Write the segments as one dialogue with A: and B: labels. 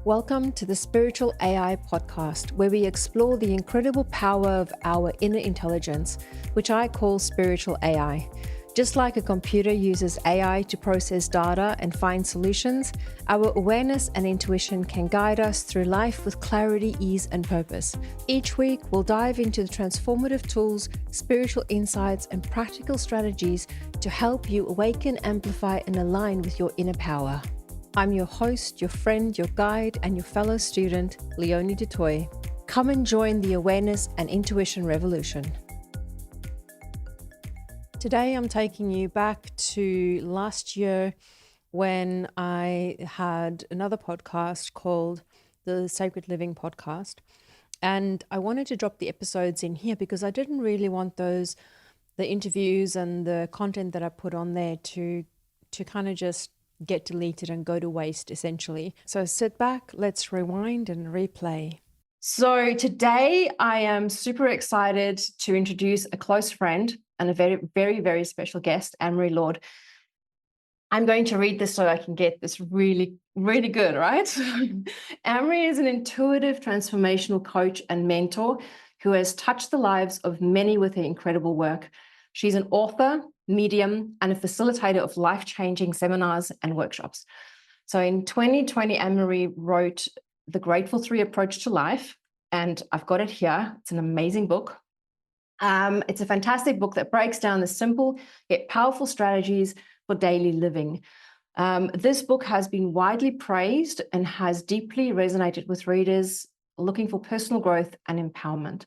A: Welcome to the Spiritual AI podcast, where we explore the incredible power of our inner intelligence, which I call spiritual AI. Just like a computer uses AI to process data and find solutions, our awareness and intuition can guide us through life with clarity, ease, and purpose. Each week, we'll dive into the transformative tools, spiritual insights, and practical strategies to help you awaken, amplify, and align with your inner power. I'm your host, your friend, your guide, and your fellow student, Leonie Dutoy. Come and join the awareness and intuition revolution. Today, I'm taking you back to last year when I had another podcast called the Sacred Living Podcast. And I wanted to drop the episodes in here because I didn't really want the interviews and the content that I put on there to kind of just get deleted and go to waste, essentially. So sit back, let's rewind and replay. So today I am super excited to introduce a close friend and a very, very, very special guest, Annmarie Lord. I'm going to read this so I can get this really, really good, right? Annmarie is an intuitive transformational coach and mentor who has touched the lives of many with her incredible work. She's an author, medium, and a facilitator of life-changing seminars and workshops. So in 2020, Annmarie wrote The Grateful 3 Approach to Life, and I've got it here. It's an amazing book. It's a fantastic book that breaks down the simple yet powerful strategies for daily living. This book has been widely praised and has deeply resonated with readers looking for personal growth and empowerment.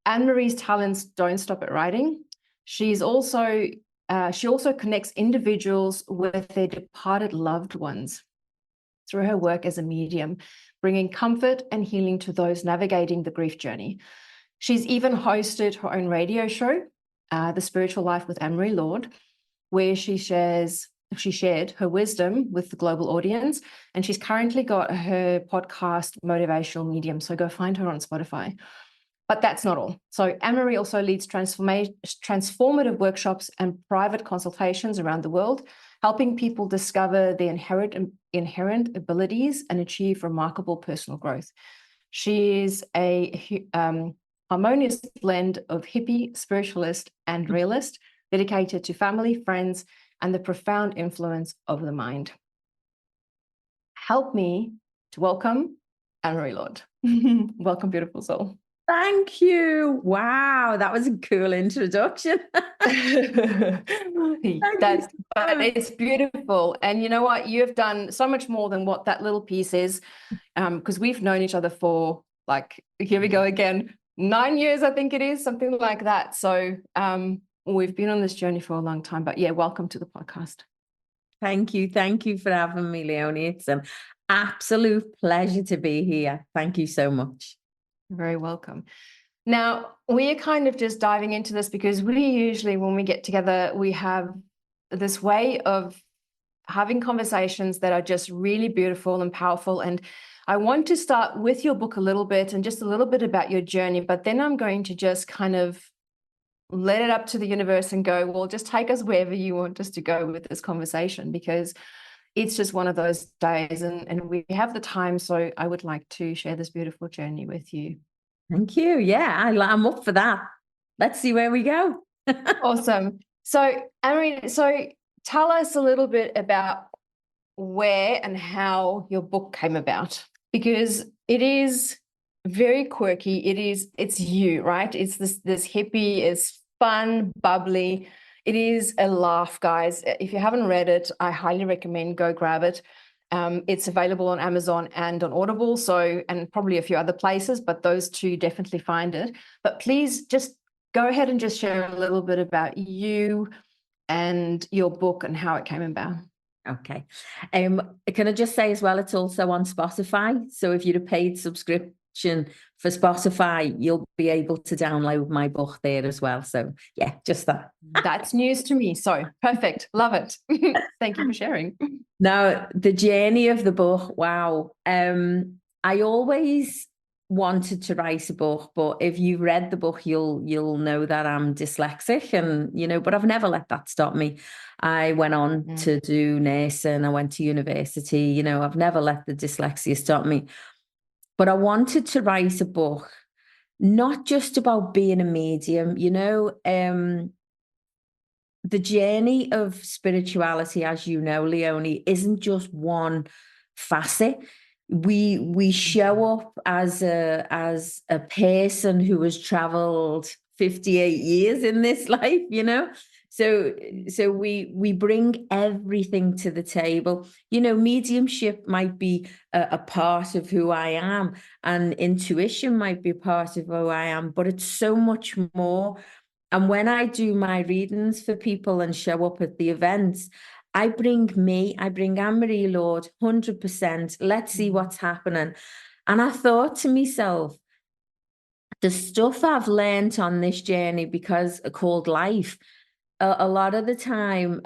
A: Annmarie's talents don't stop at writing. She also connects individuals with their departed loved ones through her work as a medium, bringing comfort and healing to those navigating the grief journey. She's even hosted her own radio show, The Spiritual Life with Annmarie Lord, where she shared her wisdom with the global audience, and she's currently got her podcast, Motivational Medium, so go find her on Spotify. But that's not all. So Annmarie also leads transformative workshops and private consultations around the world, helping people discover their inherent abilities and achieve remarkable personal growth. She is a harmonious blend of hippie, spiritualist, and realist, dedicated to family, friends, and the profound influence of the mind. Help me to welcome Annmarie Lord. Welcome, beautiful soul.
B: Thank you. Wow, that was a cool introduction.
A: It's beautiful. And you know what? You've done so much more than what that little piece is, because we've known each other for, like, here we go again, 9 years, I think it is, something like that. So we've been on this journey for a long time. But yeah, welcome to the podcast.
B: Thank you. Thank you for having me, Leonie. It's an absolute pleasure to be here. Thank you so much.
A: You're very welcome. Now, we are kind of just diving into this because we usually, when we get together, we have this way of having conversations that are just really beautiful and powerful. And I want to start with your book a little bit and just a little bit about your journey, but then I'm going to just kind of let it up to the universe and go, well, just take us wherever you want us to go with this conversation, because it's just one of those days and we have the time. So I would like to share this beautiful journey with you.
B: Thank you. Yeah, I'm up for that. Let's see where we go.
A: Awesome. So, Annmarie, tell us a little bit about where and how your book came about, because it is very quirky. It's you, right? It's this hippie, it's fun, bubbly. It is a laugh, guys. If you haven't read it, I highly recommend go grab it. It's available on Amazon and on Audible, and probably a few other places, but those two, definitely find it. But please just go ahead and just share a little bit about you and your book and how it came about.
B: Okay. Can I just say as well, it's also on Spotify. So if you're a paid subscription for Spotify, you'll be able to download my book there as well. So yeah, just that.
A: That's news to me. So perfect. Love it. Thank you for sharing.
B: Now, the journey of the book, wow. I always wanted to write a book, but if you've read the book, you'll know that I'm dyslexic, and but I've never let that stop me. I went on to do nursing, I went to university, I've never let the dyslexia stop me. But I wanted to write a book, not just about being a medium, the journey of spirituality, as you know, Leonie, isn't just one facet. We show up as a person who has traveled 58 years in this life, So we bring everything to the table. Mediumship might be a part of who I am, and intuition might be a part of who I am, but it's so much more. And when I do my readings for people and show up at the events, I bring Annmarie Lord, 100%. Let's see what's happening. And I thought to myself, the stuff I've learned on this journey, because called life, a lot of the time,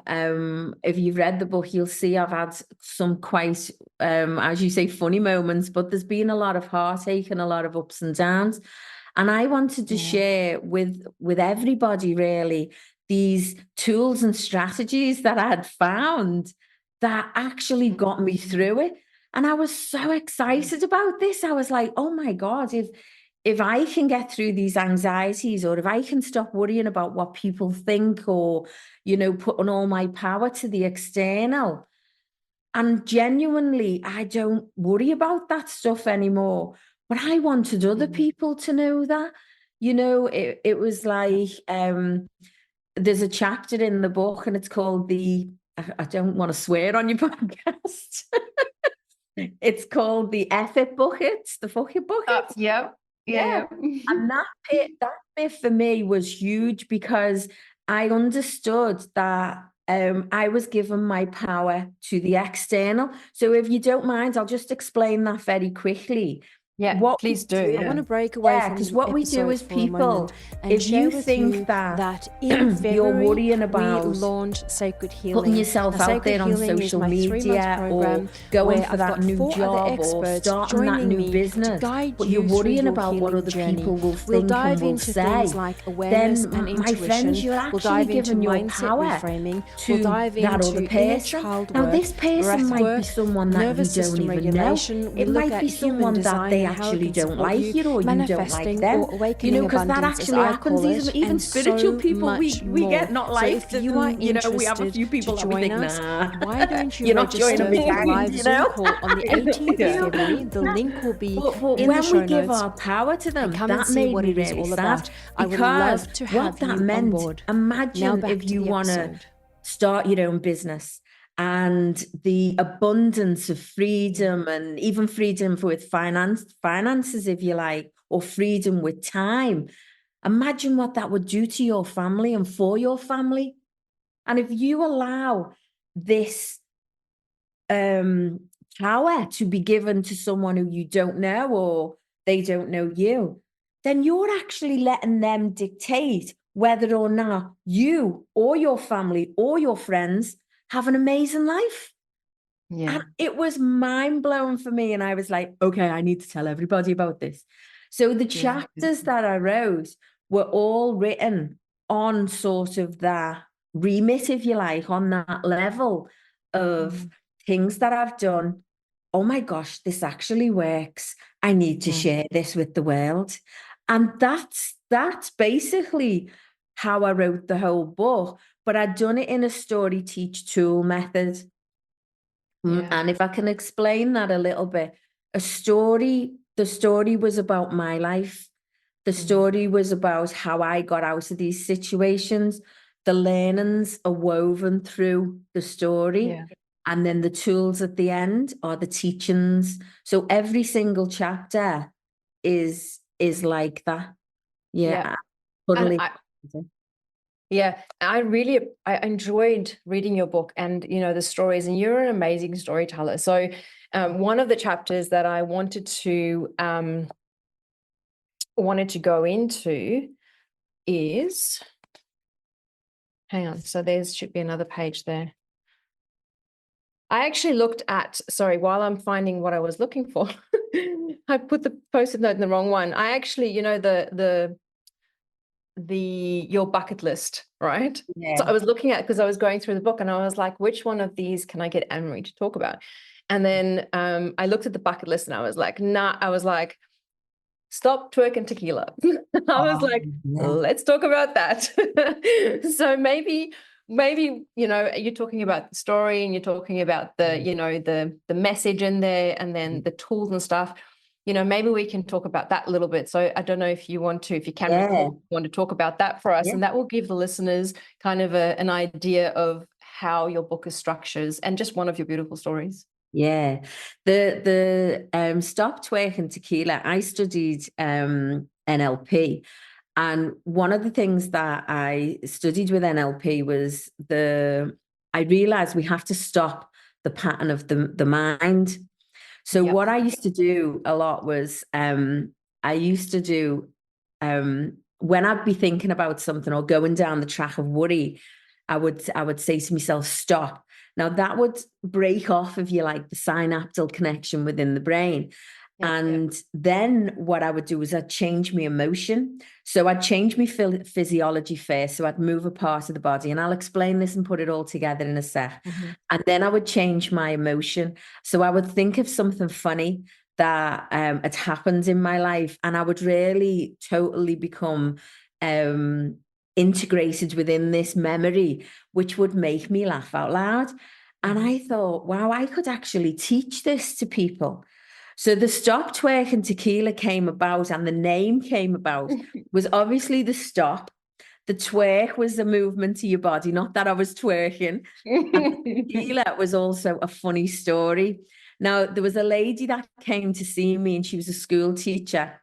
B: if you've read the book, you'll see I've had some quite, as you say, funny moments, but there's been a lot of heartache and a lot of ups and downs. And I wanted to share with everybody, really, these tools and strategies that I had found that actually got me through it. And I was so excited about this. I was like, oh my God, if I can get through these anxieties, or if I can stop worrying about what people think, or, putting all my power to the external. And genuinely, I don't worry about that stuff anymore. But I wanted other people to know that. It was like, there's a chapter in the book, and it's called I don't want to swear on your podcast. It's called the effort buckets, the fucking buckets.
A: Yeah.
B: And that bit for me was huge, because I understood that I was given my power to the external. So if you don't mind, I'll just explain that very quickly.
A: Yeah,
B: What
A: please do.
B: I
A: want to break away from
B: because
A: the
B: what we do
A: episode
B: as
A: for a
B: people,
A: moment and
B: if
A: share
B: you
A: with
B: think
A: you
B: that
A: in February
B: you're worrying
A: we
B: about
A: launched Sacred Healing.
B: putting yourself
A: Now,
B: out
A: Sacred
B: there on
A: Healing is
B: social
A: my 3 month
B: media, or
A: program
B: going
A: where
B: for
A: I've
B: that
A: got
B: new
A: 4 other
B: job, or
A: experts
B: starting that
A: joining
B: new
A: me
B: business,
A: to guide
B: but
A: you
B: you're
A: through
B: worrying
A: your
B: about what
A: healing
B: other
A: journey.
B: people will
A: We'll
B: think
A: dive
B: and will
A: into
B: say,
A: things like awareness
B: then
A: and
B: my
A: intuition.
B: friends, you're
A: We'll
B: actually
A: dive into
B: giving your
A: mindset
B: power
A: reframing.
B: to
A: We'll dive
B: that
A: into
B: other
A: inner
B: person.
A: child
B: Now,
A: work,
B: this person
A: breath
B: might be
A: work,
B: someone that you
A: nervous
B: don't
A: system
B: even know.
A: regulation. We
B: It
A: look
B: might
A: at
B: be
A: human
B: someone that
A: design
B: they
A: and how it
B: actually
A: can
B: don't
A: support
B: like
A: you,
B: you, or you don't like
A: manifesting
B: them.
A: or awakening
B: Because that
A: abundance, as
B: actually
A: I
B: happens.
A: call it,
B: Even
A: and
B: spiritual
A: so
B: people,
A: much
B: we
A: more.
B: get not
A: So
B: liked,
A: if you are
B: and we have a
A: interested
B: few people
A: to
B: that we
A: join
B: think,
A: us,
B: nah,
A: why don't you
B: you're not joining
A: register
B: me,
A: for the live
B: you
A: Zoom
B: know.
A: call on the 18th of February? The link will be
B: But
A: in the
B: when we
A: show
B: give
A: notes.
B: our power to them,
A: Come and
B: that
A: see
B: made
A: what
B: me
A: it is
B: really
A: all
B: sad.
A: about. I would
B: Because
A: love to
B: what
A: have
B: that
A: you on
B: meant,
A: board. Now
B: imagine
A: back
B: if
A: to
B: you
A: the
B: want to
A: episode.
B: start your own business, and the abundance of freedom, and even freedom with finances, if you like, or freedom with time. Imagine what that would do to your family and for your family. And if you allow this power to be given to someone who you don't know, or they don't know you, then you're actually letting them dictate whether or not you or your family or your friends have an amazing life.
A: Yeah.
B: And it was mind-blowing for me. And I was like, okay, I need to tell everybody about this. So the chapters that I wrote were all written on sort of that remit, if you like, on that level of things that I've done. Oh my gosh, this actually works. I need to share this with the world. And that's basically how I wrote the whole book. But I'd done it in a story teach tool method. And if I can explain that a little bit, the story was about my life. The story was about how I got out of these situations. The learnings are woven through the story.
A: Yeah.
B: And then the tools at the end are the teachings. So every single chapter is like that. Yeah. Totally.
A: Yeah, I enjoyed reading your book and the stories, and you're an amazing storyteller. So one of the chapters that I wanted to go into is, hang on, so there should be another page there. I actually looked at, sorry, while I'm finding what I was looking for, I put the post-it note in the wrong one. I actually, your bucket list, right? So I
B: Yeah.
A: was looking at, because I was going through the book and I was like, which one of these can I get Annmarie to talk about? And then I looked at the bucket list and I was like, nah, I was like, stop twerking tequila. I was
B: Oh,
A: like,
B: yeah.
A: let's talk about that. So maybe, you're talking about the story and you're talking about the message in there and then the tools and stuff. Maybe we can talk about that a little bit. So I don't know if you can
B: Yeah.
A: recall, want to talk about that for us,
B: Yeah.
A: and that will give the listeners kind of an idea of how your book is structured and just one of your beautiful stories.
B: Yeah. The Stop Twerking Tequila, I studied NLP. And one of the things that I studied with NLP was I realized we have to stop the pattern of the mind. So
A: Yep.
B: what I used to do a lot was I used to do when I'd be thinking about something or going down the track of worry, I would say to myself, stop. Now that would break off, if you like, the synaptic connection within the brain.
A: Yep.
B: And then what I would do is I'd change my emotion. So I'd change my physiology first. So I'd move a part of the body, and I'll explain this and put it all together in a sec.
A: Mm-hmm.
B: And then I would change my emotion. So I would think of something funny that had happened in my life, and I would really totally become integrated within this memory, which would make me laugh out loud. And I thought, wow, I could actually teach this to people. So the Stop Twerking Tequila came about, and the name came about, was obviously the stop. The twerk was the movement to your body, not that I was twerking. And the tequila was also a funny story. Now, there was a lady that came to see me, and she was a school teacher.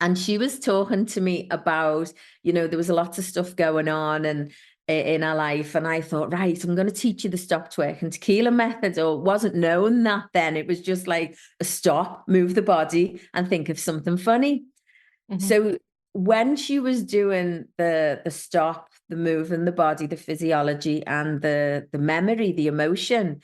B: And she was talking to me about, there was a lot of stuff going on and in her life. And I thought, right, I'm going to teach you the stop twerking tequila method. Or it wasn't known that then. It was just like a stop, move the body, and think of something funny. So when she was doing the stop, the move in the body, the physiology, and the memory, the emotion,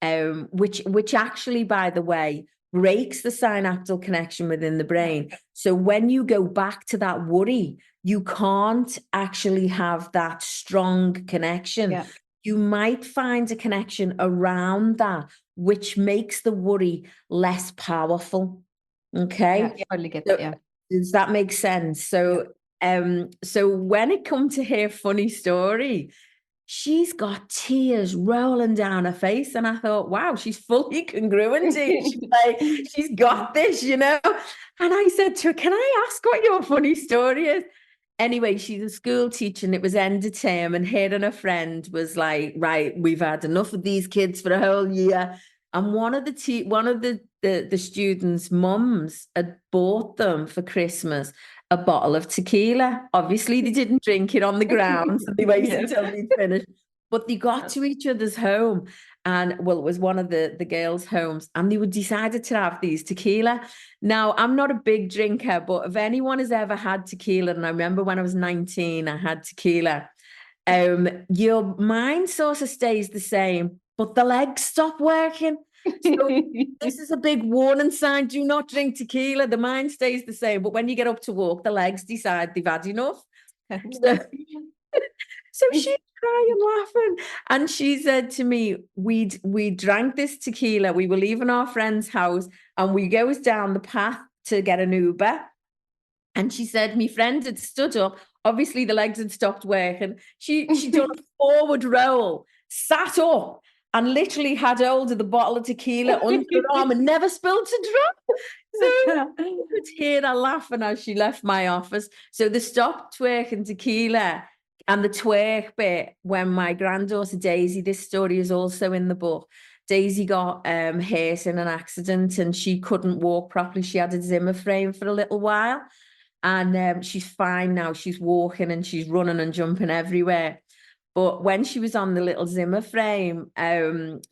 B: which actually, by the way, breaks the synaptic connection within the brain. So when you go back to that worry, you can't actually have that strong connection.
A: Yeah.
B: You might find a connection around that, which makes the worry less powerful. Okay.
A: Yeah, totally get that. Yeah.
B: Does that make sense? So, so when it comes to her funny story, she's got tears rolling down her face, and I thought, wow, she's fully congruent. She's like, she's got this, And I said to her, "Can I ask what your funny story is?" Anyway, she's a school teacher, and it was end of term, and her and her friend was like, "Right, we've had enough of these kids for a whole year." And one of the students' mums had bought them for Christmas a bottle of tequila. Obviously, they didn't drink it on the ground, so they waited until they finished. But they got to each other's home, and well, it was one of the girls' homes, and they would decided to have these tequila. Now, I'm not a big drinker, but if anyone has ever had tequila, and I remember when I was 19, I had tequila. Your mind sort of stays the same, but the legs stop working. So this is a big warning sign. Do not drink tequila. The mind stays the same, but when you get up to walk, the legs decide they've had enough. So, so she's crying, laughing, and she said to me, "We drank this tequila. We were leaving our friend's house, and we goes down the path to get an Uber." And she said, "My friend had stood up. Obviously, the legs had stopped working. She done a forward roll, sat up, and literally had hold of the bottle of tequila under her arm and never spilled a drop." So you could hear her laughing as she left my office. So the stop twerking tequila and the twerk bit, when my granddaughter Daisy, this story is also in the book. Daisy got hurt in an accident, and she couldn't walk properly. She had a Zimmer frame for a little while. And she's fine now. She's walking and she's running and jumping everywhere. But when she was on the little Zimmer frame,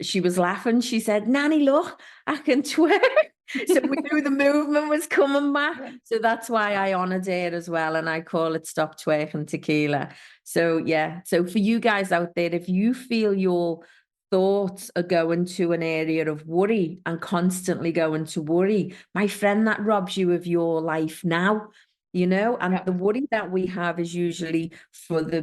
B: she was laughing. She said, "Nanny, look, I can twerk." So we knew the movement was coming back. So that's why I honoured it as well. And I call it Stop Twerking Tequila. So yeah. So for you guys out there, if you feel your thoughts are going to an area of worry and constantly going to worry, my friend, that robs you of your life now, and
A: Yeah.
B: the worry that we have is usually for the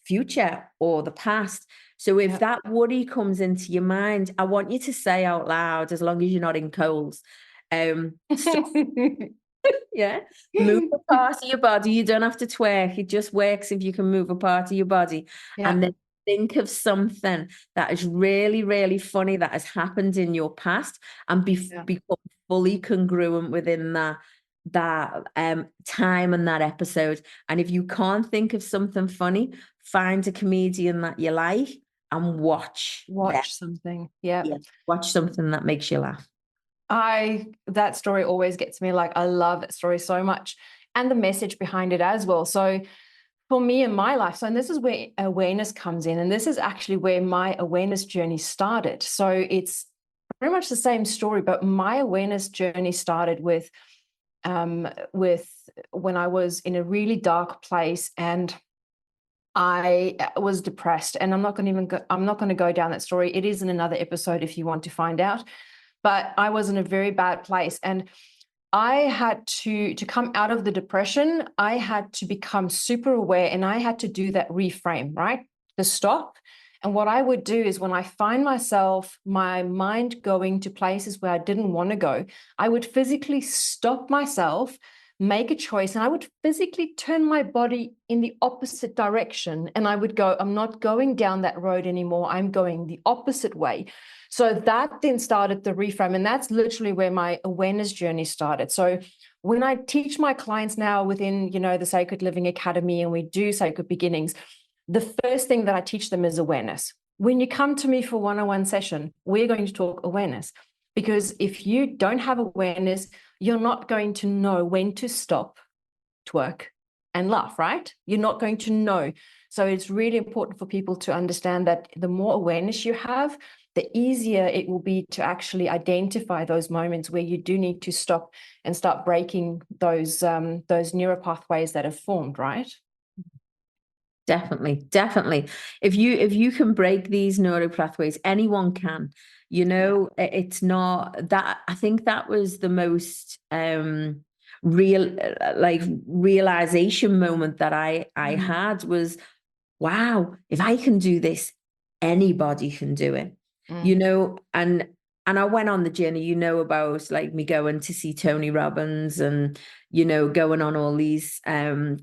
B: future or the past. So if
A: Yeah.
B: that worry comes into your mind, I want you to say out loud, as long as you're not in Coles, stop. Yeah. Move a part of your body. You don't have to twerk. It just works if you can move a part of your body.
A: Yeah.
B: And then think of something that is really, really funny that has happened in your past and
A: Yeah.
B: become fully congruent within that time and that episode. And if you can't think of something funny, find a comedian that you like and watch them.
A: Watch something. Yeah.
B: Yeah. Watch something that makes you laugh.
A: That story always gets me. Like, I love that story so much, and the message behind it as well. So for me in my life, and this is where awareness comes in, and this is actually where my awareness journey started. So it's pretty much the same story, but my awareness journey started with when I was in a really dark place, and I was depressed. And I'm not going to go down that story. It is in another episode if you want to find out. But I was in a very bad place, and I had to come out of the depression. I had to become super aware, and I had to do that reframe, right? The stop. And what I would do is, when I find myself, my mind going to places where I didn't want to go, I would physically stop myself, make a choice, and I would physically turn my body in the opposite direction. And I would go, I'm not going down that road anymore. I'm going the opposite way. So that then started the reframe. And that's literally where my awareness journey started. So when I teach my clients now within, the Sacred Living Academy, and we do Sacred Beginnings, the first thing that I teach them is awareness. When you come to me for one-on-one session, we're going to talk awareness. Because if you don't have awareness, you're not going to know when to stop, twerk, and laugh, right? You're not going to know. So it's really important for people to understand that the more awareness you have, the easier it will be to actually identify those moments where you do need to stop and start breaking those neural pathways that have formed, right?
B: Definitely, definitely. If you can break these neural pathways, anyone can. It's not that. I think that was the most real like realization moment that I had was, wow, if I can do this, anybody can do it. And I went on the journey, about like me going to see Tony Robbins and going on all these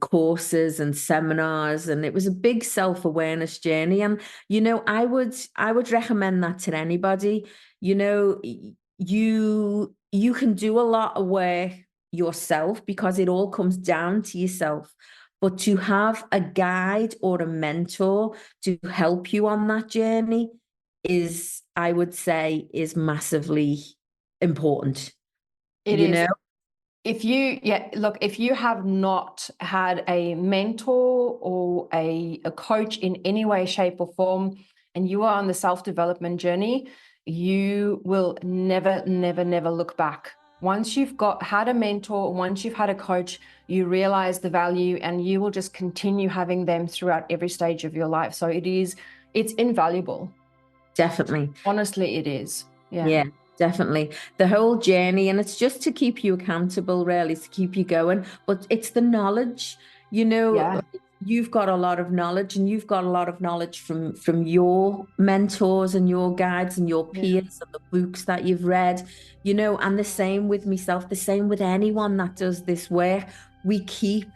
B: courses and seminars, and it was a big self-awareness journey. And I would recommend that to anybody. You can do a lot of work yourself because it all comes down to yourself. But to have a guide or a mentor to help you on that journey is, I would say, is massively important,
A: It
B: you
A: is.
B: know?
A: If you have not had a mentor or a coach in any way, shape, or form, and you are on the self-development journey, you will never, never, never look back. Once you've had a mentor, once you've had a coach, you realize the value, and you will just continue having them throughout every stage of your life. So it's invaluable.
B: Definitely.
A: Honestly, it is. Yeah.
B: Yeah, definitely. The whole journey, and it's just to keep you accountable, really, to keep you going. But it's the knowledge,
A: Yeah.
B: like, you've got a lot of knowledge, and you've got a lot of knowledge from your mentors and your guides and your
A: Yeah.
B: peers and the books that you've read, and the same with myself, the same with anyone that does this work. We keep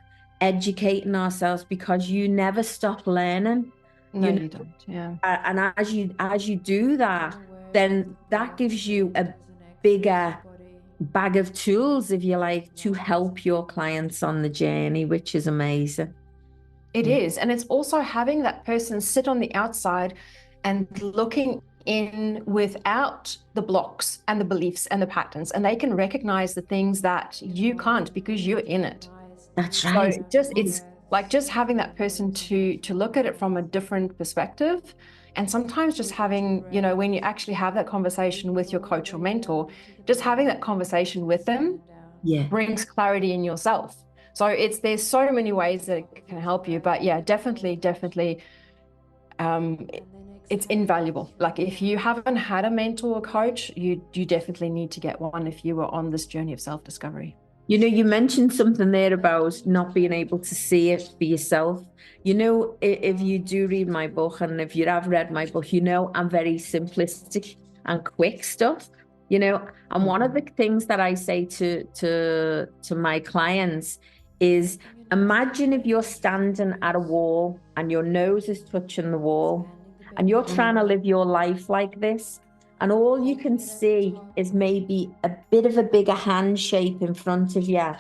B: educating ourselves because you never stop learning.
A: No,
B: you know
A: you don't. Yeah.
B: and as you do that, then that gives you a bigger bag of tools, if you like, to help your clients on the journey, which is amazing.
A: It
B: Yeah.
A: is. And it's also having that person sit on the outside and looking in without the blocks and the beliefs and the patterns. And they can recognize the things that you can't because you're in it.
B: That's
A: So
B: right.
A: it's like just having that person to look at it from a different perspective. And sometimes just having, when you actually have that conversation with your coach or mentor, just having that conversation with them
B: Yeah.
A: brings clarity in yourself. So there's so many ways that it can help you. But yeah, definitely, definitely, um, it's invaluable. Like if you haven't had a mentor or coach, you definitely need to get one if you are on this journey of self-discovery.
B: You know, you mentioned something there about not being able to see it for yourself. You know, if you do read my book, and if you have read my book, you know I'm very simplistic and quick stuff. You know, and one of the things that I say to my clients is, imagine if you're standing at a wall and your nose is touching the wall, and you're trying to live your life like this, and all you can see is maybe a bit of a bigger hand shape in front of you.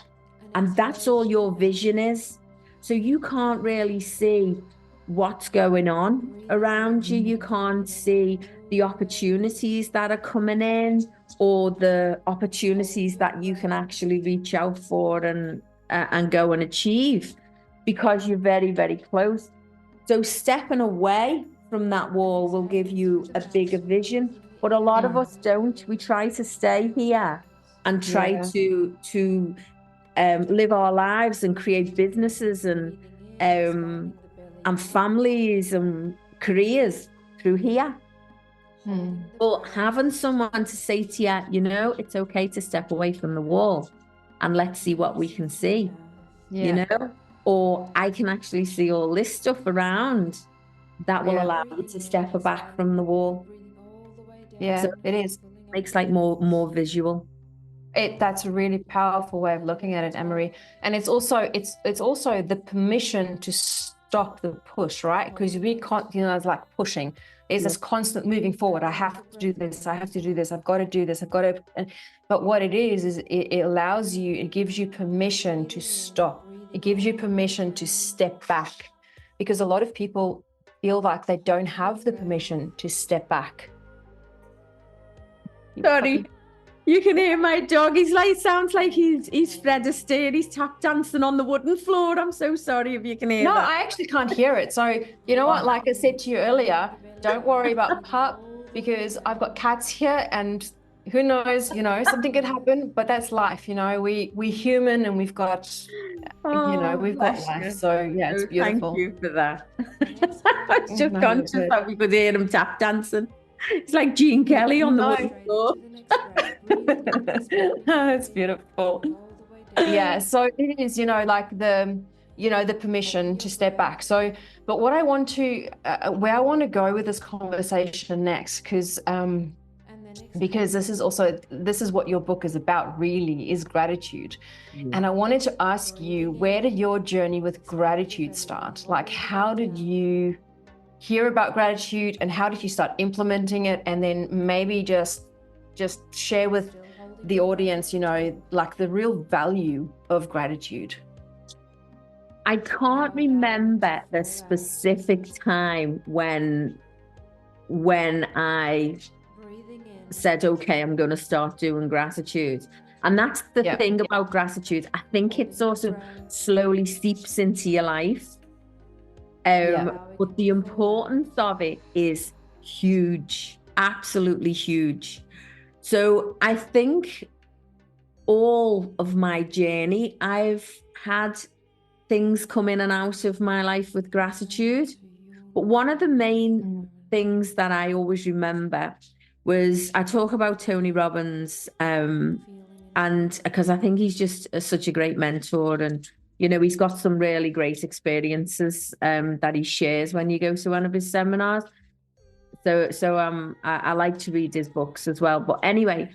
B: And that's all your vision is. So you can't really see what's going on around you. You can't see the opportunities that are coming in, or the opportunities that you can actually reach out for and go and achieve, because you're very, very close. So stepping away from that wall will give you a bigger vision. But a lot of us don't. We try to stay here and try to live our lives and create businesses and families and careers through here. But having someone to say to you, you know, it's okay to step away from the wall and let's see what we can see, you know, or I can actually see all this stuff around that will allow you to step back from the wall.
A: Yeah,
B: So
A: it is.
B: makes like more visual.
A: That's a really powerful way of looking at it, Annmarie. And it's also the permission to stop the push, right? Because we can't, you know, it's like pushing. There's this constant moving forward. I have to do this. I have to do this. I've got to do this. I've got to. But what it is it allows you. It gives you permission to stop. It gives you permission to step back, because a lot of people feel like they don't have the permission to step back.
B: Sorry, you can hear my dog. He's like, sounds like he's Fred Astaire. He's tap dancing on the wooden floor. I'm so sorry if you can hear that.
A: No, I actually can't hear it. So you know what? Like I said to you earlier, don't worry about pup, because I've got cats here, and who knows? You know, something could happen. But that's life. You know, we human, and we've got, you know, we've got life. So yeah, it's beautiful.
B: Thank you for that. I was just conscious that we could hear him tap dancing. It's like Gene Kelly on the wooden floor.
A: It's beautiful. Yeah, so it is, you know, like the permission to step back. So, but what I want to, where I want to go with this conversation next, because this is what your book is about, really, is gratitude. And I wanted to ask you, where did your journey with gratitude start? Like, how did you hear about gratitude, and how did you start implementing it? And then maybe just share with the audience, you know, like the real value of gratitude.
B: I can't remember the specific time when I said, okay, I'm going to start doing gratitude. And that's the thing about gratitude. I think it sort of slowly seeps into your life. But the importance of it is huge, absolutely huge. So I think all of my journey, I've had things come in and out of my life with gratitude. But one of the main things that I always remember was, I talk about Tony Robbins, and because I think he's just such a great mentor, and you know, he's got some really great experiences that he shares when you go to one of his seminars. So I like to read his books as well. But anyway,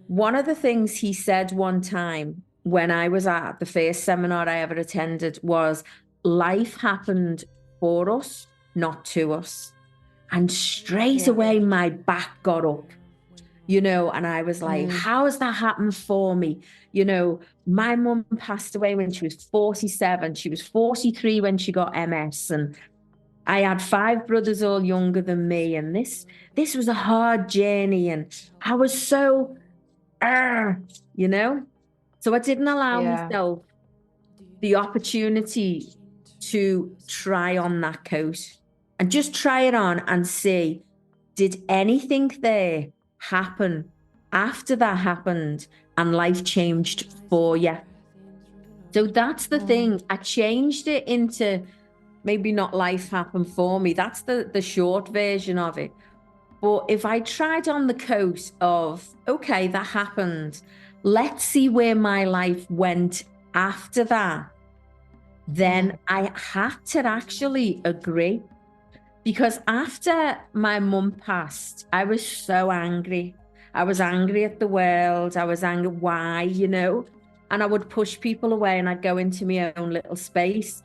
B: one of the things he said one time when I was at the first seminar I ever attended was, life happened for us, not to us. And straight away my back got up, you know, and I was like, how has that happened for me? You know, my mum passed away when she was 47. She was 43 when she got MS. And I had 5 brothers all younger than me. And this was a hard journey. And I was so, you know, so I didn't allow myself the opportunity to try on that coat and just try it on and see, did anything there happen after that happened and life changed for you? So that's the thing. I changed it into maybe not life happened for me. That's the short version of it. But if I tried on the coat of, okay, that happened, let's see where my life went after that, then I had to actually agree. Because after my mum passed, I was so angry. I was angry at the world. I was angry, why, And I would push people away and I'd go into my own little space.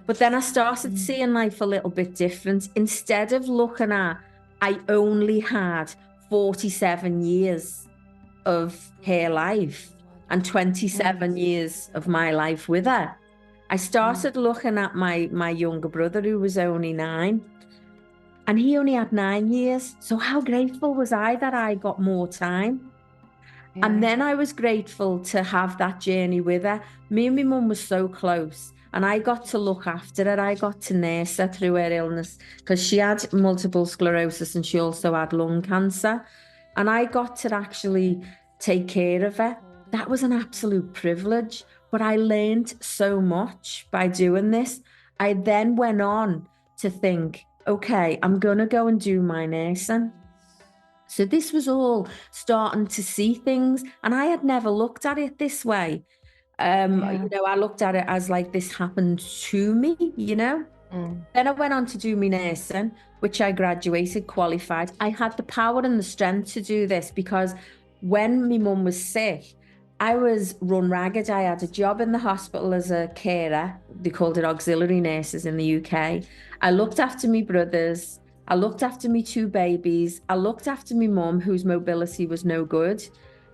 B: But then I started seeing life a little bit different. Instead of looking at, I only had 47 years of her life and 27 years of my life with her. I started looking at my younger brother, who was only 9. And he only had 9 years. So how grateful was I that I got more time?
A: Yeah.
B: And then I was grateful to have that journey with her. Me and my mum was so close. And I got to look after her. I got to nurse her through her illness because she had multiple sclerosis and she also had lung cancer. And I got to actually take care of her. That was an absolute privilege. But I learned so much by doing this. I then went on to think, okay, I'm going to go and do my nursing. So this was all starting to see things, and I had never looked at it this way. I looked at it as like this happened to me, Then I went on to do my nursing, which I graduated, qualified. I had the power and the strength to do this because when my mum was sick, I was run ragged. I had a job in the hospital as a carer. They called it auxiliary nurses in the UK. I looked after my brothers. I looked after me 2 babies. I looked after my mum, whose mobility was no good.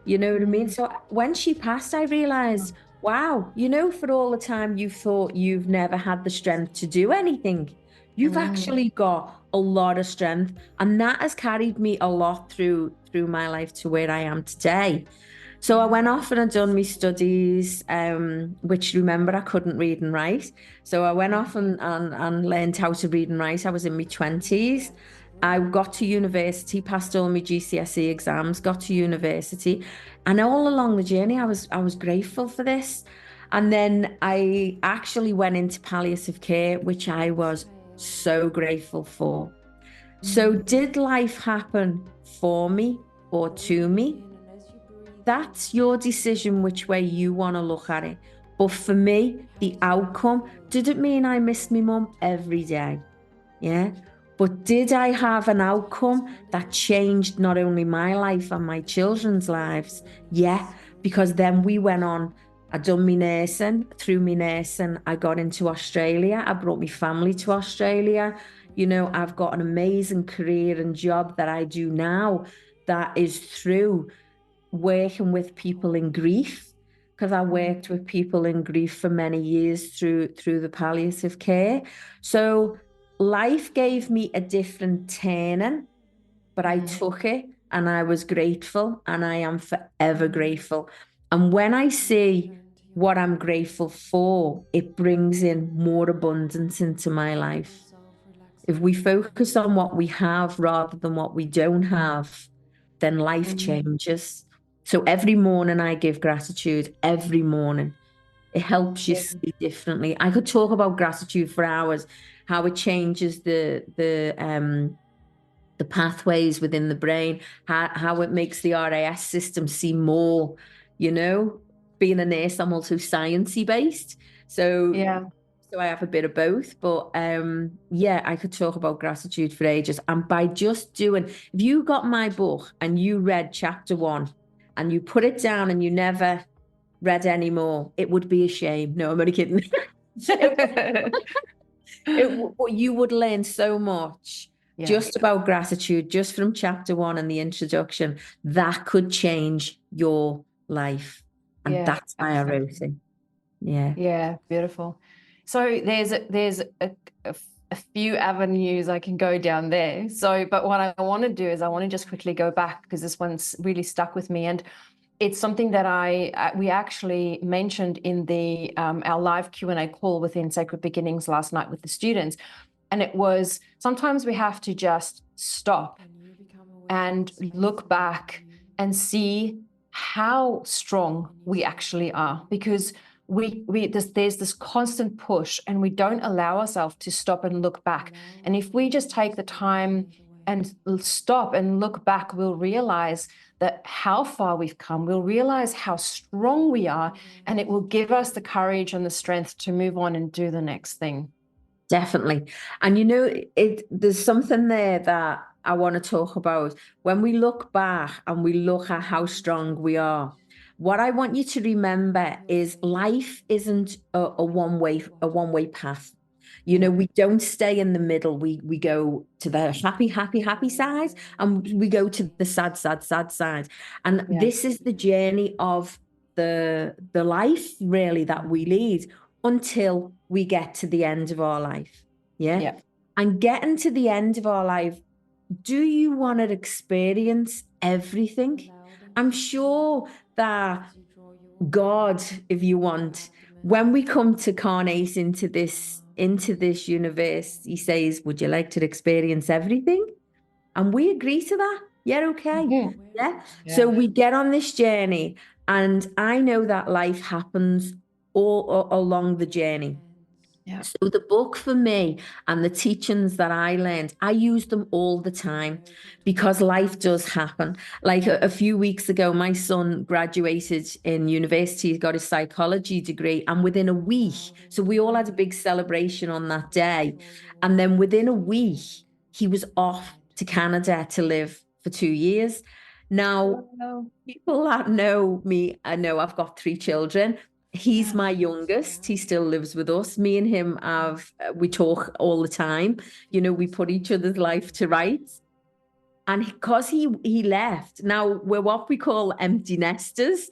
B: You know what I mean? So when she passed, I realized, wow, for all the time you thought you've never had the strength to do anything, you've actually got a lot of strength. And that has carried me a lot through my life to where I am today. So I went off and I'd done my studies, which, remember, I couldn't read and write. So I went off and learned how to read and write. I was in my 20s. I got to university, passed all my GCSE exams, got to university. And all along the journey, I was grateful for this. And then I actually went into palliative care, which I was so grateful for. So did life happen for me or to me? That's your decision which way you want to look at it. But for me, the outcome didn't mean I missed my mum every day. Yeah. But did I have an outcome that changed not only my life and my children's lives? Yeah, because then we went on. I'd done my nursing. Through my nursing, I got into Australia. I brought my family to Australia. I've got an amazing career and job that I do now that is through working with people in grief, because I worked with people in grief for many years through the palliative care. So life gave me a different turning, but I took it and I was grateful, and I am forever grateful. And when I see what I'm grateful for, it brings in more abundance into my life. If we focus on what we have rather than what we don't have, then life changes. So every morning I give gratitude, every morning. It helps you see differently. I could talk about gratitude for hours, how it changes the pathways within the brain, how it makes the RAS system see more, being a nurse, I'm also sciencey based. So I have a bit of both, but I could talk about gratitude for ages. And by just doing, if you got my book and you read chapter 1 and you put it down and you never read any more, it would be a shame. No, I'm only kidding. But you would learn so much just about gratitude, just from chapter 1 and the introduction, that could change your life. And that's why I wrote it.
A: Yeah, beautiful. So there's a few avenues I can go down there. So, but what I want to do is I want to just quickly go back because this one's really stuck with me, and it's something that we actually mentioned in the our live Q&A call within Sacred Beginnings last night with the students, and it was sometimes we have to just stop and look back and see how strong we actually are, because there's this constant push, and we don't allow ourselves to stop and look back. And if we just take the time and stop and look back, we'll realize that how far we've come. We'll realize how strong we are, and it will give us the courage and the strength to move on and do the next thing.
B: Definitely. And there's something there that I want to talk about. When we look back and we look at how strong we are, what I want you to remember is life isn't a one-way path. We don't stay in the middle. We go to the happy side, and we go to the sad side. And this is the journey of the life really that we lead until we get to the end of our life. Yeah. And getting to the end of our life, do you want to experience everything? I'm sure that God, if you want, when we come to carnate into this universe, he says, would you like to experience everything? And we agree to that. Yeah, okay. Yeah. So we get on this journey, and I know that life happens all along the journey.
A: Yeah.
B: So the book for me and the teachings that I learned, I use them all the time because life does happen. Like a few weeks ago, my son graduated in university, he got his psychology degree, and within a week, so we all had a big celebration on that day. And then within a week, he was off to Canada to live for 2 years. Now, people that know me, I know I've got 3 children. He's my youngest. He still lives with us. Me and him we talk all the time. We put each other's life to rights. And because he left, now we're what we call empty nesters.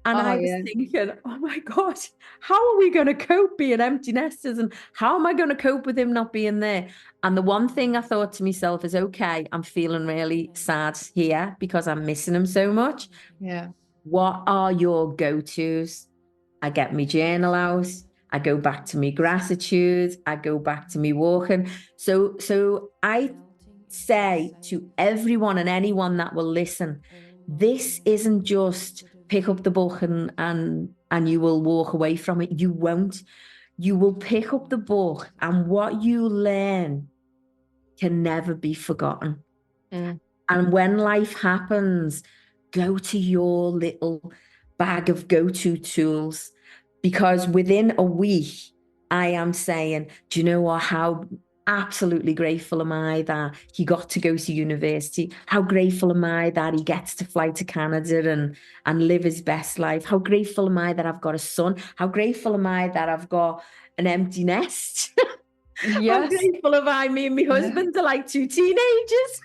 B: And I was thinking, oh my God, how are we going to cope being empty nesters? And how am I going to cope with him not being there? And the one thing I thought to myself is, okay, I'm feeling really sad here because I'm missing him so much.
A: Yeah.
B: What are your go-tos? I get my journal out. I go back to my gratitude. I go back to me walking. So I say to everyone and anyone that will listen, this isn't just pick up the book and you will walk away from it. You won't. You will pick up the book, and what you learn can never be forgotten. And when life happens, go to your little bag of go-to tools, because within a week, I am saying, do you know what? How absolutely grateful am I that he got to go to university? How grateful am I that he gets to fly to Canada and live his best life? How grateful am I that I've got a son? How grateful am I that I've got an empty nest? How grateful am I? Me and my husband are like 2 teenagers.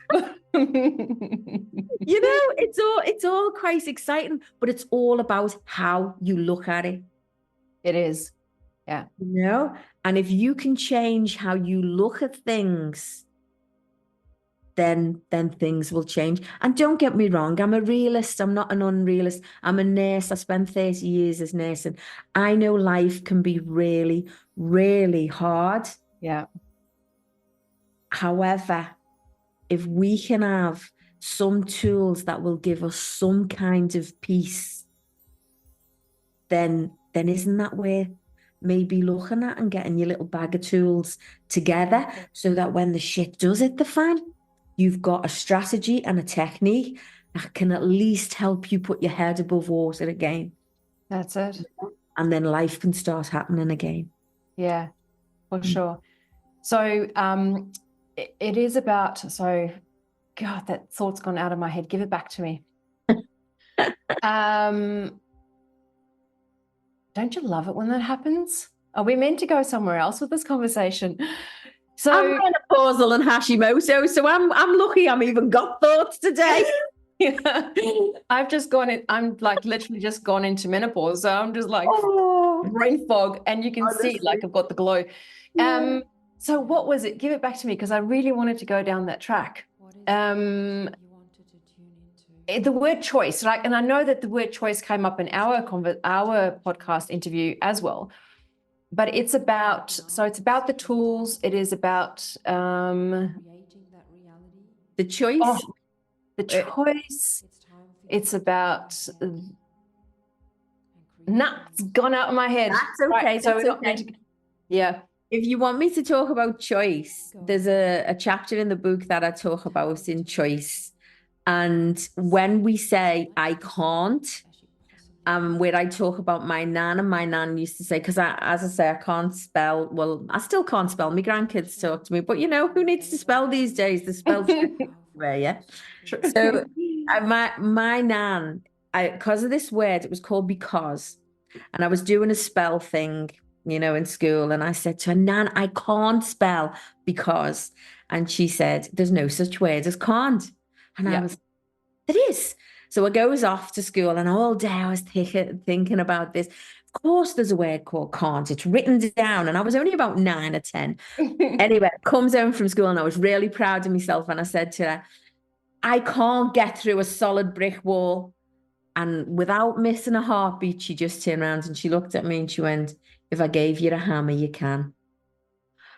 B: It's all quite exciting, but it's all about how you look at it.
A: It is. Yeah.
B: And if you can change how you look at things, then things will change. And don't get me wrong, I'm a realist. I'm not an unrealist. I'm a nurse. I spent 30 years as nursing. I know life can be really, really hard.
A: Yeah.
B: However, if we can have some tools that will give us some kind of peace, then isn't that where maybe looking at and getting your little bag of tools together so that when the shit does hit the fan, you've got a strategy and a technique that can at least help you put your head above water again.
A: That's it.
B: And then life can start happening again.
A: Yeah, for sure. So it is about, God, that thought's gone out of my head. Give it back to me. Don't you love it when that happens? Are we meant to go somewhere else with this conversation? So
B: I'm menopausal and Hashimoto, so I'm lucky I'm even got thoughts today.
A: Yeah. I've just gone in, I'm like literally just gone into menopause. So I'm just like brain fog, and you can see like I've got the glow. Yeah. So what was it? Give it back to me, because I really wanted to go down that track. The word choice, right? And I know that the word choice came up in our podcast interview as well. But it's about the tools. It is about
B: the choice.
A: The choice. It's about Nah, it's gone out of my head.
B: That's okay.
A: Right, so
B: That's
A: we're not meant to. Yeah.
B: If you want me to talk about choice, there's a chapter in the book that I talk about in choice. And when we say I can't, where I talk about my nan, and my nan used to say, because as I say, I can't spell. Well, I still can't spell. My grandkids talk to me, but you know, who needs to spell these days? The spell check everywhere, yeah. So my nan, because of this word, it was called because, and I was doing a spell thing, you know, in school, and I said to her, Nan, I can't spell because, and she said, there's no such word as can't, and I was, there is. So I goes off to school, and all day I was thinking about this. Of course, there's a word called can't. It's written down, and I was only about 9 or 10. Anyway, comes home from school, and I was really proud of myself, and I said to her, I can't get through a solid brick wall. And without missing a heartbeat, she just turned around and she looked at me and she went, if I gave you a hammer, you can.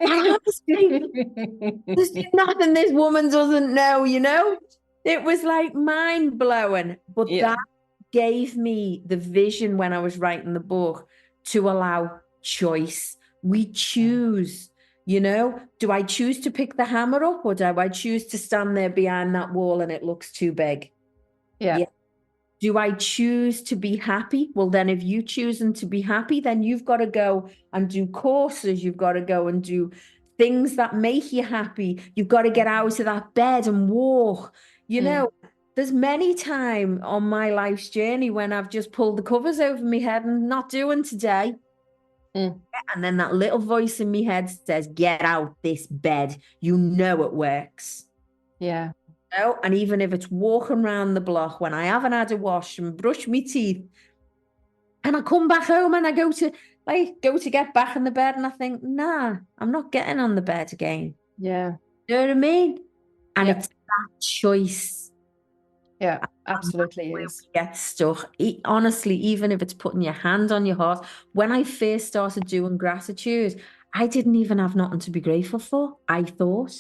B: And I was thinking, there's nothing this woman doesn't know, you know? It was like mind blowing. But that gave me the vision when I was writing the book to allow choice. We choose, you know, do I choose to pick the hammer up, or do I choose to stand there behind that wall and it looks too big?
A: Yeah.
B: Do I choose to be happy? Well, then if you choosing to be happy, then you've got to go and do courses. You've got to go and do things that make you happy. You've got to get out of that bed and walk. You know, there's many times on my life's journey when I've just pulled the covers over my head and not doing today. And then that little voice in my head says, get out this bed. You know it works.
A: Yeah.
B: know, and even if it's walking around the block when I haven't had a wash and brush my teeth, and I come back home and I go to get back in the bed, and I think, nah, I'm not getting on the bed again.
A: Yeah.
B: You know what I mean? And it's that choice.
A: Yeah, absolutely is.
B: Get stuck. Honestly, even if it's putting your hand on your heart. When I first started doing gratitude, I didn't even have nothing to be grateful for, I thought.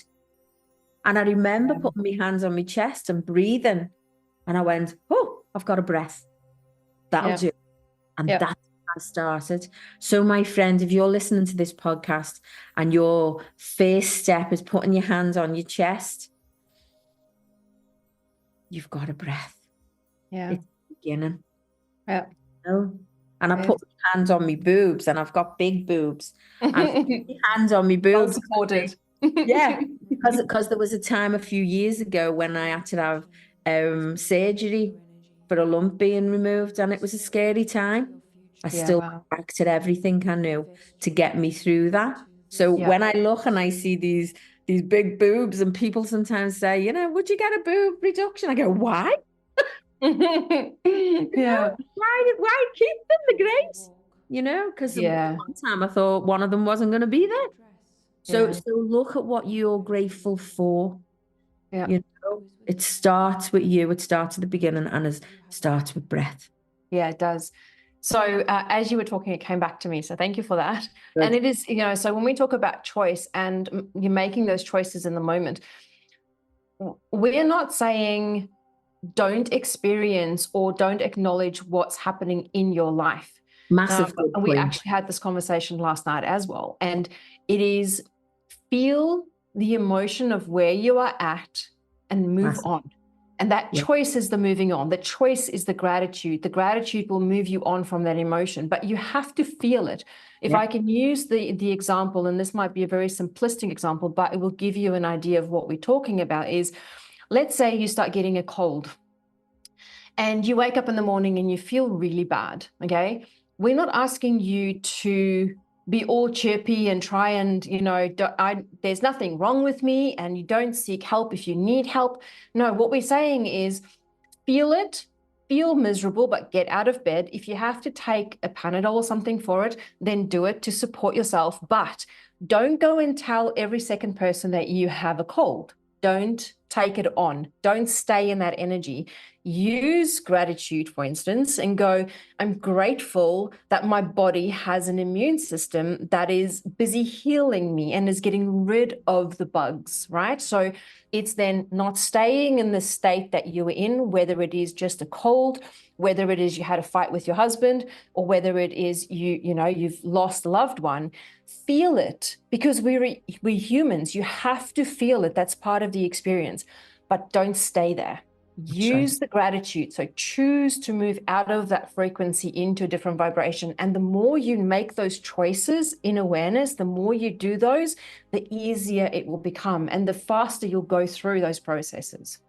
B: And I remember putting my hands on my chest and breathing. And I went, oh, I've got a breath. That'll do. And that's how I started. So my friend, if you're listening to this podcast and your first step is putting your hands on your chest, you've got a breath.
A: Yeah.
B: It's the beginning.
A: Yeah.
B: You know? And I put my hands on my boobs, and I've got big boobs. And I put my hands on my boobs.
A: Well supported.
B: Yeah, because there was a time a few years ago when I had to have surgery for a lump being removed, and it was a scary time. I still acted everything I knew to get me through that. So when I look and I see these big boobs, and people sometimes say, you know, would you get a boob reduction? I go, why?
A: Yeah.
B: Why keep them? The grace? You know, because one time I thought one of them wasn't going to be there. So look at what you're grateful for.
A: Yeah.
B: You know, it starts with you. It starts at the beginning, and it starts with breath.
A: Yeah, it does. So as you were talking, it came back to me. So thank you for that. Good. And it is, you know, so when we talk about choice and you're making those choices in the moment, we're not saying don't experience or don't acknowledge what's happening in your life.
B: Massive.
A: We actually had this conversation last night as well. And it is feel the emotion of where you are at and move on. And that choice is the moving on. The choice is the gratitude. The gratitude will move you on from that emotion, but you have to feel it. If I can use the example, and this might be a very simplistic example, but it will give you an idea of what we're talking about is, let's say you start getting a cold and you wake up in the morning and you feel really bad, okay? We're not asking you to be all chirpy and try and, you know, there's nothing wrong with me, and you don't seek help if you need help. No, what we're saying is feel it, feel miserable, but get out of bed. If you have to take a Panadol or something for it, then do it to support yourself. But don't go and tell every second person that you have a cold. Don't take it on. Don't stay in that energy. Use gratitude, for instance, and go, I'm grateful that my body has an immune system that is busy healing me and is getting rid of the bugs, right? So it's then not staying in the state that you were in, whether it is just a cold, whether it is you had a fight with your husband, or whether it is you've lost a loved one. Feel it, because we're humans. You have to feel it. That's part of the experience, but don't stay there. Use the gratitude. So choose to move out of that frequency into a different vibration. And the more you make those choices in awareness, the more you do those, the easier it will become and the faster you'll go through those processes.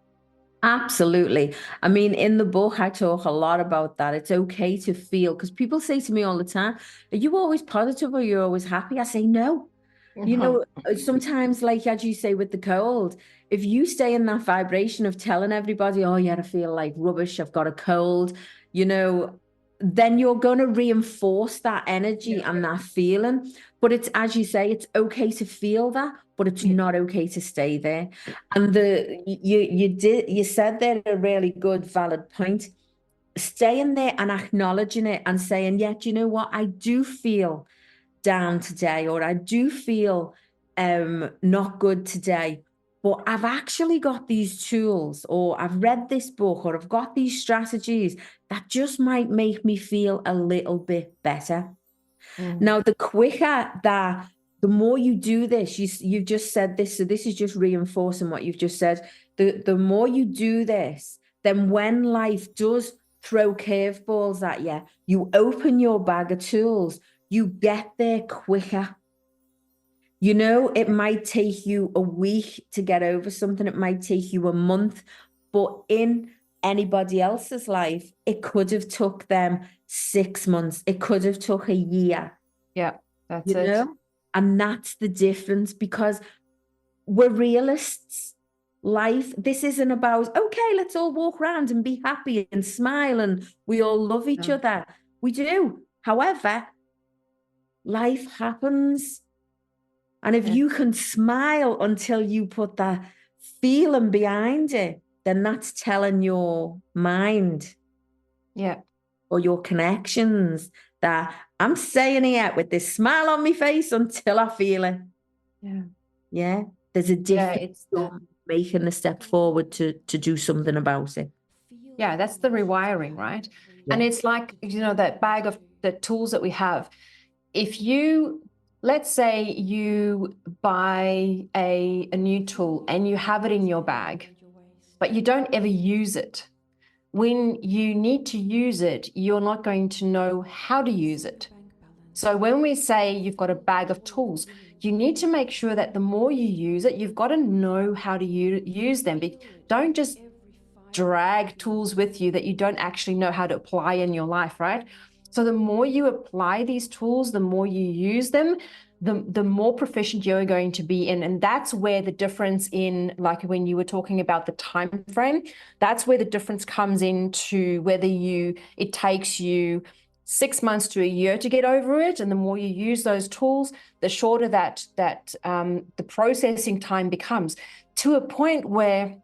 B: Absolutely. I mean, in the book, I talk a lot about that. It's okay to feel, because people say to me all the time, are you always positive or you're always happy? I say, no. You know, sometimes, like as you say with the cold, if you stay in that vibration of telling everybody, oh, yeah, I feel like rubbish, I've got a cold, you know, then you're going to reinforce that energy and that feeling. But it's, as you say, it's okay to feel that, but it's not okay to stay there. And you said there a really good, valid point. Staying there and acknowledging it and saying, yeah, do you know what? I do feel down today, or I do feel not good today, but I've actually got these tools, or I've read this book, or I've got these strategies that just might make me feel a little bit better. Now, the quicker that, the more you do this, you've just said this, so this is just reinforcing what you've just said. The more you do this, then when life does throw curveballs at you, you open your bag of tools, you get there quicker. You know, it might take you a week to get over something, it might take you a month, but in anybody else's life, it could have took them 6 months, it could have took a year.
A: Yeah, that's
B: you
A: it.
B: know? And that's the difference, because we're realists. Life, this isn't about, okay, let's all walk around and be happy and smile and we all love each other. We do. However, life happens. And if you can smile until you put that feeling behind it, then that's telling your mind or your connections that I'm staying here with this smile on my face until I feel it. Yeah. There's a difference from making a step forward to do something about it.
A: Yeah, that's the rewiring, right? And it's like, that bag of the tools that we have. If you, let's say you buy a new tool and you have it in your bag, but you don't ever use it. When you need to use it, you're not going to know how to use it. So when we say you've got a bag of tools, you need to make sure that the more you use it, you've got to know how to use them. Don't just drag tools with you that you don't actually know how to apply in your life, right? So the more you apply these tools, the more you use them, the more proficient you're going to be in. And that's where the difference in, like when you were talking about the time frame, that's where the difference comes into whether it takes you 6 months to a year to get over it. And the more you use those tools, the shorter that the processing time becomes, to a point where,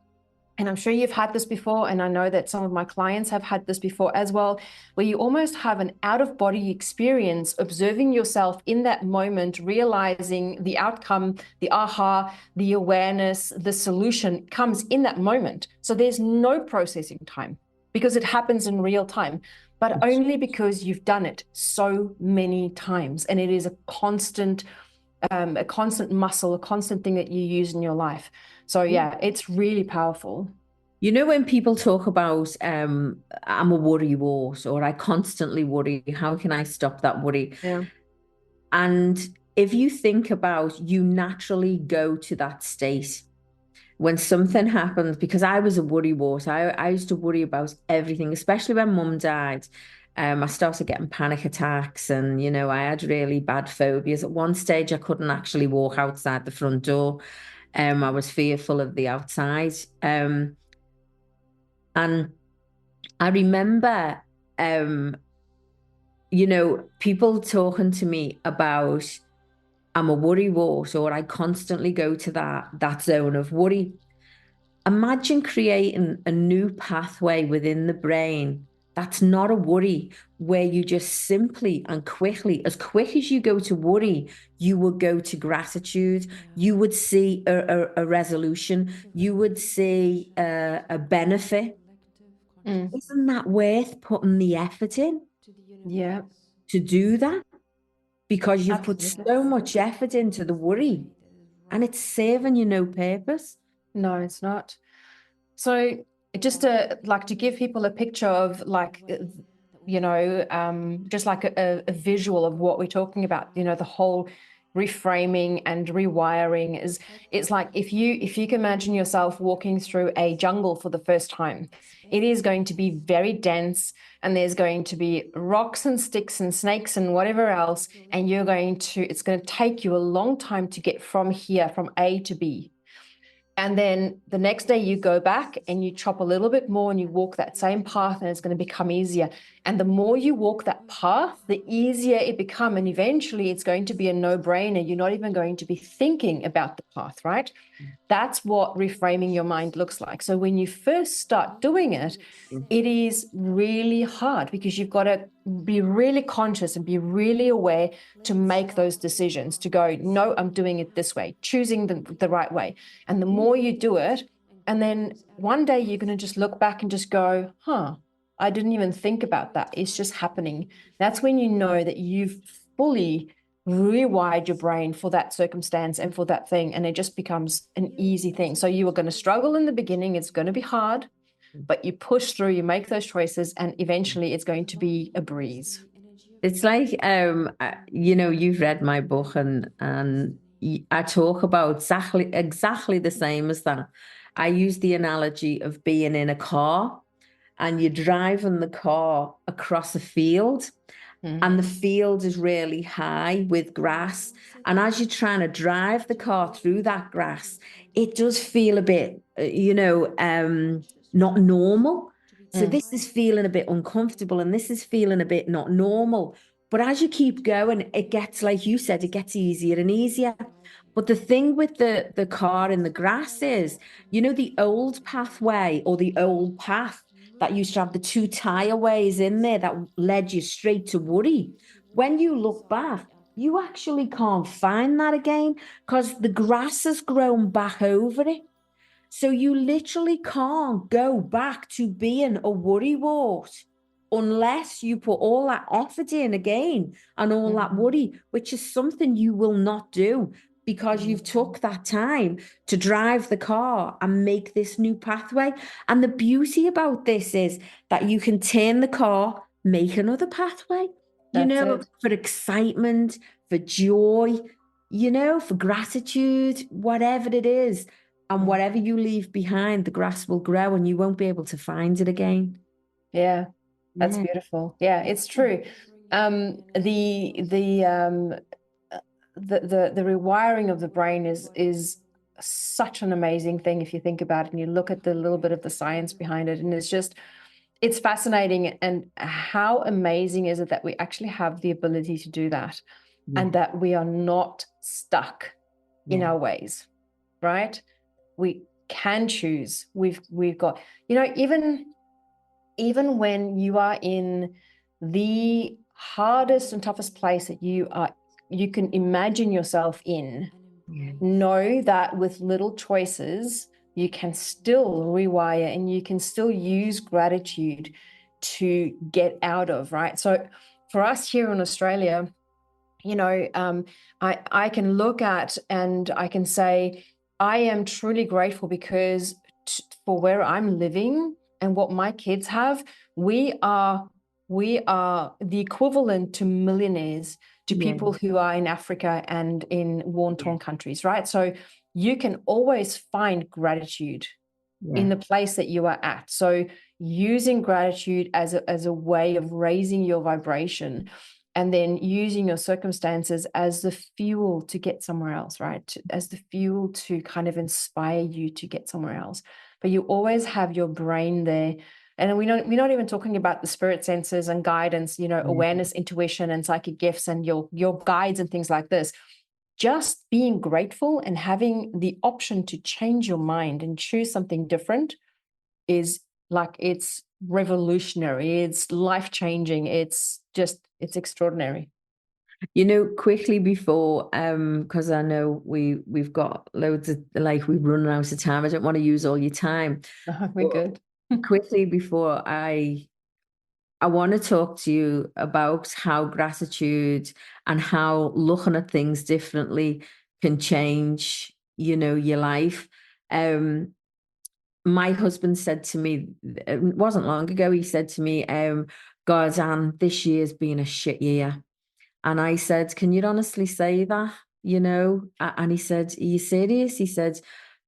A: and I'm sure you've had this before, and I know that some of my clients have had this before as well, where you almost have an out-of-body experience, observing yourself in that moment, realizing the outcome, the aha, the awareness, the solution comes in that moment. So there's no processing time because it happens in real time, but only because you've done it so many times. And it is a constant muscle, a constant thing that you use in your life. So yeah, it's really powerful.
B: You know, when people talk about I'm a worry horse, or I constantly worry, how can I stop that worry?
A: Yeah.
B: And if you think about, you naturally go to that state when something happens, because I was a worry horse. I used to worry about everything, especially when mum died. I started getting panic attacks, and I had really bad phobias. At one stage, I couldn't actually walk outside the front door. I was fearful of the outside. And I remember, people talking to me about, I'm a worry horse, or I constantly go to that zone of worry. Imagine creating a new pathway within the brain that's not a worry, where you just simply and quickly, as quick as you go to worry, you would go to gratitude. You would see a resolution. You would see a benefit.
A: Mm.
B: Isn't that worth putting the effort in
A: Yeah,
B: to do that? Because you've put
A: absolutely.
B: so much effort into the worry and it's serving you no purpose.
A: No, it's not. So just to like to give people a picture of like just like a visual of what we're talking about, the whole reframing and rewiring is, it's like if you can imagine yourself walking through a jungle for the first time. It is going to be very dense, and there's going to be rocks and sticks and snakes and whatever else, and it's going to take you a long time to get from here, from A to B. And then the next day you go back and you chop a little bit more and you walk that same path, and it's going to become easier. And the more you walk that path, the easier it becomes. And eventually it's going to be a no-brainer. You're not even going to be thinking about the path, right? That's what reframing your mind looks like. So when you first start doing it, it is really hard because you've got to be really conscious and be really aware to make those decisions, to go, no, I'm doing it this way, choosing the right way. And the more you do it, and then one day you're going to just look back and just go, I didn't even think about that. It's just happening. That's when you know that you've fully rewired your brain for that circumstance and for that thing, and it just becomes an easy thing. So you are going to struggle in the beginning. It's going to be hard, but you push through, you make those choices, and eventually it's going to be a breeze.
B: It's like you've read my book, and I talk about exactly the same as that. I use the analogy of being in a car and you're driving the car across a field, and the field is really high with grass. And as you're trying to drive the car through that grass, it does feel a bit, not normal. So this is feeling a bit uncomfortable, and this is feeling a bit not normal. But as you keep going, it gets, like you said, it gets easier and easier. But the thing with the car in the grass is, the old pathway or the old path that used to have the two tire-ways in there that led you straight to worry. When you look back, you actually can't find that again because the grass has grown back over it. So you literally can't go back to being a worrywart unless you put all that effort in again and all that worry, which is something you will not do because you've took that time to drive the car and make this new pathway. And the beauty about this is that you can turn the car, make another pathway,
A: That's it.
B: for excitement, for joy, for gratitude, whatever it is. And whatever you leave behind, the grass will grow and you won't be able to find it again.
A: Yeah, that's beautiful. Yeah, it's true. The rewiring of the brain is such an amazing thing if you think about it and you look at the little bit of the science behind it, and it's fascinating. And how amazing is it that we actually have the ability to do that, and that we are not stuck in our ways, right? We can choose. We've got, even when you are in the hardest and toughest place that you can imagine yourself in, know that with little choices, you can still rewire and you can still use gratitude to get out of, right? So for us here in Australia, I can look at and I can say, I am truly grateful because for where I'm living and what my kids have, we are the equivalent to millionaires to people who are in Africa and in war-torn countries, right? So you can always find gratitude in the place that you are at. So using gratitude as a way of raising your vibration, and then using your circumstances as the fuel to get somewhere else, right? As the fuel to kind of inspire you to get somewhere else. But you always have your brain there. And we're not even talking about the spirit senses and guidance, awareness, intuition, and psychic gifts and your guides and things like this. just being grateful and having the option to change your mind and choose something different is like, it's revolutionary, it's life-changing, it's extraordinary.
B: Quickly before, because I know we've got loads of, like, we've run out of time. I don't want to use all your time.
A: We're
B: But
A: good.
B: quickly before, I want to talk to you about how gratitude and how looking at things differently can change, your life. Um, my husband said to me, it wasn't long ago, he said to me, God, Anne, this year's been a shit year. And I said, can you honestly say that? And he said, are you serious? He said,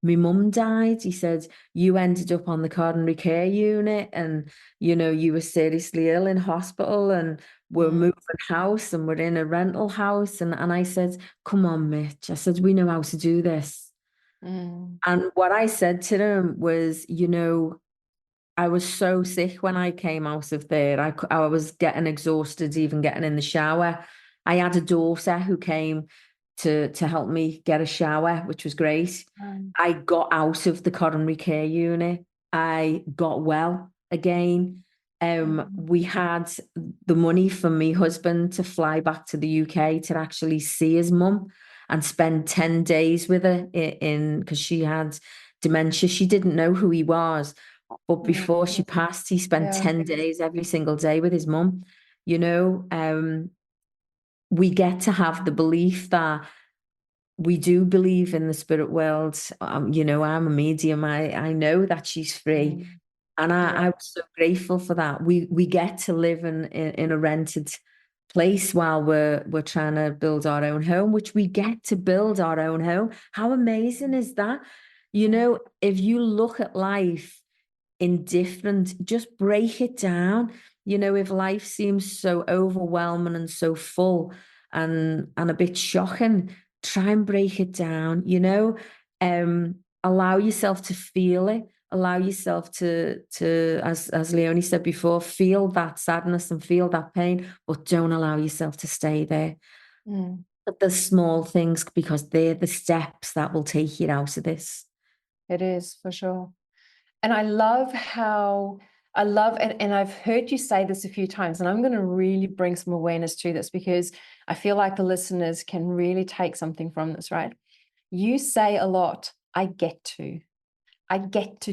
B: my mum died. He said, you ended up on the coronary care unit and, you were seriously ill in hospital and we're
A: Mm,
B: moving house and we're in a rental house. And I said, come on, Mitch. I said, we know how to do this.
A: mm,
B: And what I said to him was, I was so sick when I came out of there. I was getting exhausted, even getting in the shower. I had a daughter who came to help me get a shower, which was great.
A: mm,
B: I got out of the coronary care unit. I got well again.
A: mm,
B: We had the money from my husband to fly back to the UK to actually see his mum and spend 10 days with her in because she had dementia. She didn't know who he was. But before
A: mm.
B: she passed, he spent
A: Yeah.
B: 10 days every single day with his mum. You know, we get to have the belief that we do believe in the spirit world. I'm a medium. I know that she's free.
A: Mm,
B: And
A: yeah.
B: I was so grateful for that. We get to live in a rented place while we're trying to build our own home, which we get to build our own home. How amazing is that? If you look at life indifferent, just break it down. If life seems so overwhelming and so full and a bit shocking, try and break it down, allow yourself to feel it, allow yourself to as Leonie said before, feel that sadness and feel that pain, but don't allow yourself to stay there.
A: Mm,
B: But the small things, because they're the steps that will take you out of this.
A: it is for sure. And I love how and I've heard you say this a few times, and I'm going to really bring some awareness to this because I feel like the listeners can really take something from this, right? You say a lot, I get to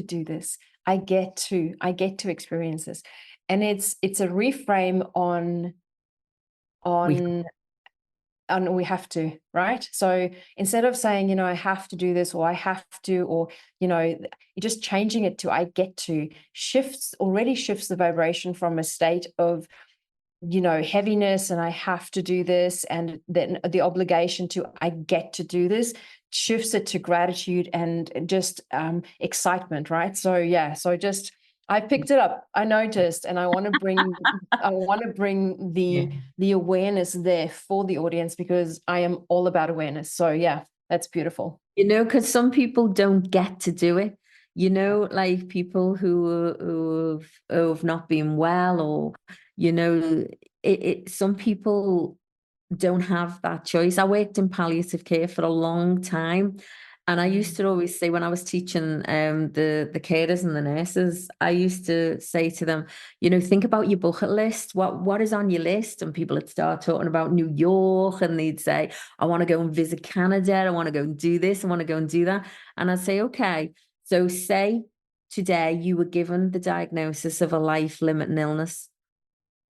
A: do this. I get to experience this. And it's a reframe
B: We
A: on and we have to, right? So instead of saying, I have to do this, or I have to, or, you're just changing it to I get to, already shifts the vibration from a state of, heaviness and I have to do this, and then the obligation to I get to do this shifts it to gratitude and just excitement, right? So yeah, so just I picked it up, I noticed, and I want to bring
B: yeah.
A: the awareness there for the audience because I am all about awareness. So yeah, that's beautiful.
B: Because some people don't get to do it. Like people who've not been well, or some people don't have that choice. I worked in palliative care for a long time. And I used to always say when I was teaching the carers and the nurses, I used to say to them, think about your bucket list. What is on your list? And people would start talking about New York and they'd say, I want to go and visit Canada. I want to go and do this. I want to go and do that. And I'd say, okay, so say today you were given the diagnosis of a life-limiting illness.